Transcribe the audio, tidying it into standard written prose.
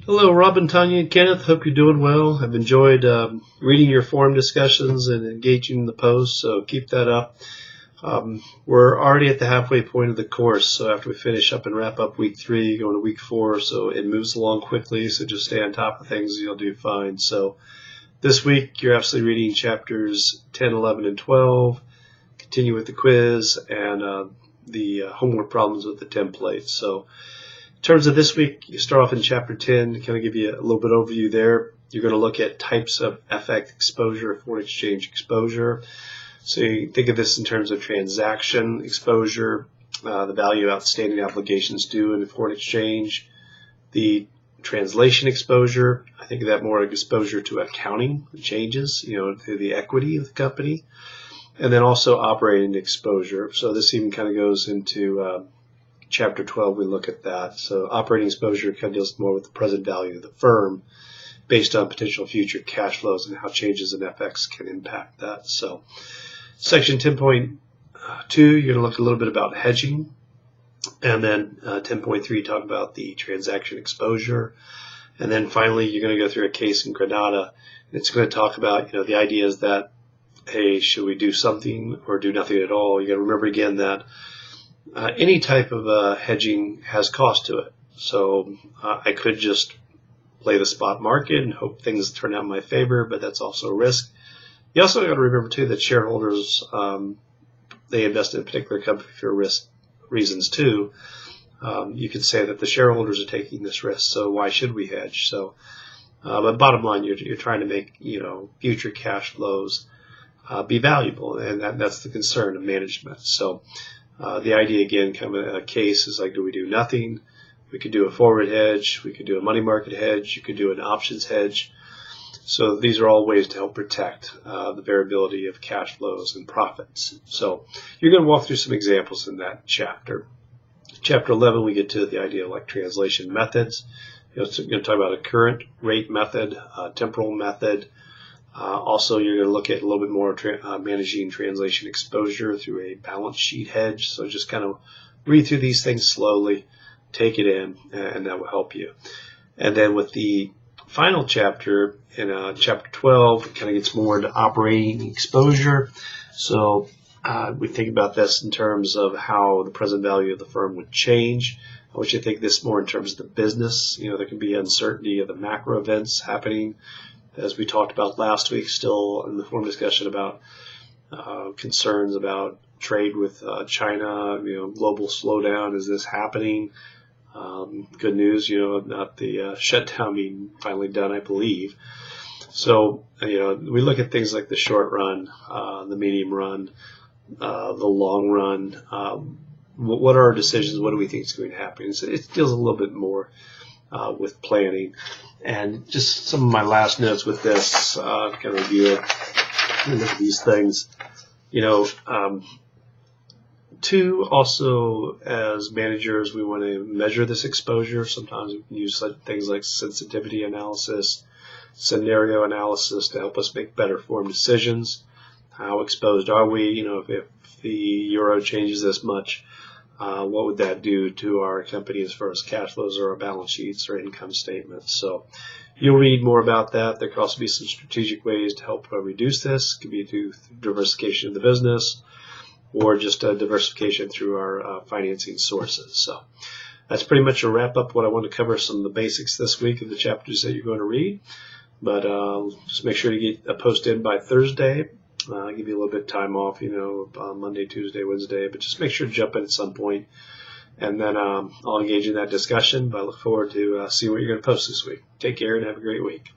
Hello, Robin, Tanya, and Kenneth. Hope you're doing well. I've enjoyed reading your forum discussions and engaging in the posts, so keep that up. We're already at the halfway point of the course, so after we finish up and wrap up week 3, going to week 4, so it moves along quickly, so just stay on top of things, you'll do fine. So this week, you're absolutely reading chapters 10, 11, and 12, continue with the quiz, and the homework problems with the template. So in terms of this week, you start off in chapter 10 to kind of give you a little bit of overview there. You're going to look at types of FX exposure, foreign exchange exposure. So you think of this in terms of transaction exposure, the value of outstanding obligations due in foreign exchange, the translation exposure. I think of that more like exposure to accounting changes, to the equity of the company, and then also operating exposure. So this even kind of goes into Chapter 12, we look at that. So operating exposure kind of deals more with the present value of the firm based on potential future cash flows and how changes in FX can impact that. So section 10.2, you're going to look a little bit about hedging. And then 10.3, talk about the transaction exposure. And then finally, you're going to go through a case in Granada. It's going to talk about, the ideas that, hey, should we do something or do nothing at all? You got to remember again that any type of hedging has cost to it. So I could just play the spot market and hope things turn out in my favor, but that's also a risk. You also got to remember, too, that shareholders, they invest in a particular company for risk reasons, too. You could say that the shareholders are taking this risk, so why should we hedge? So, but bottom line, you're trying to make, future cash flows be valuable, and that's the concern of management. So the idea, again, kind of a case is like, do we do nothing? We could do a forward hedge. We could do a money market hedge. You could do an options hedge. So these are all ways to help protect the variability of cash flows and profits. So you're going to walk through some examples in that chapter. Chapter 11, we get to the idea of like translation methods. So you're going to talk about a current rate method, temporal method. Also, you're going to look at a little bit more managing translation exposure through a balance sheet hedge. So just kind of read through these things slowly, take it in, and that will help you. And then with the final chapter, in chapter 12, it kind of gets more into operating exposure. So we think about this in terms of how the present value of the firm would change. I want you to think this more in terms of the business. There can be uncertainty of the macro events happening, as we talked about last week, still in the forum discussion about concerns about trade with China, global slowdown. Is this happening? Good news, not the shutdown being finally done, I believe. So, we look at things like the short run, the medium run, the long run. What are our decisions? What do we think is going to happen? So it deals a little bit more with planning. And just some of my last notes with this, kind of review it and look at these things. Two, also as managers, we want to measure this exposure. Sometimes we can use things like sensitivity analysis, scenario analysis to help us make better informed decisions. How exposed are we? If the euro changes this much, what would that do to our company as far as cash flows or our balance sheets or income statements? So you'll read more about that. There could also be some strategic ways to help reduce this. It could be through diversification of the business or just diversification through our financing sources. So that's pretty much a wrap up what I want to cover, some of the basics this week of the chapters that you're going to read. But just make sure to get a post in by Thursday. I'll give you a little bit of time off, Monday, Tuesday, Wednesday, but just make sure to jump in at some point. And then I'll engage in that discussion, but I look forward to seeing what you're going to post this week. Take care and have a great week.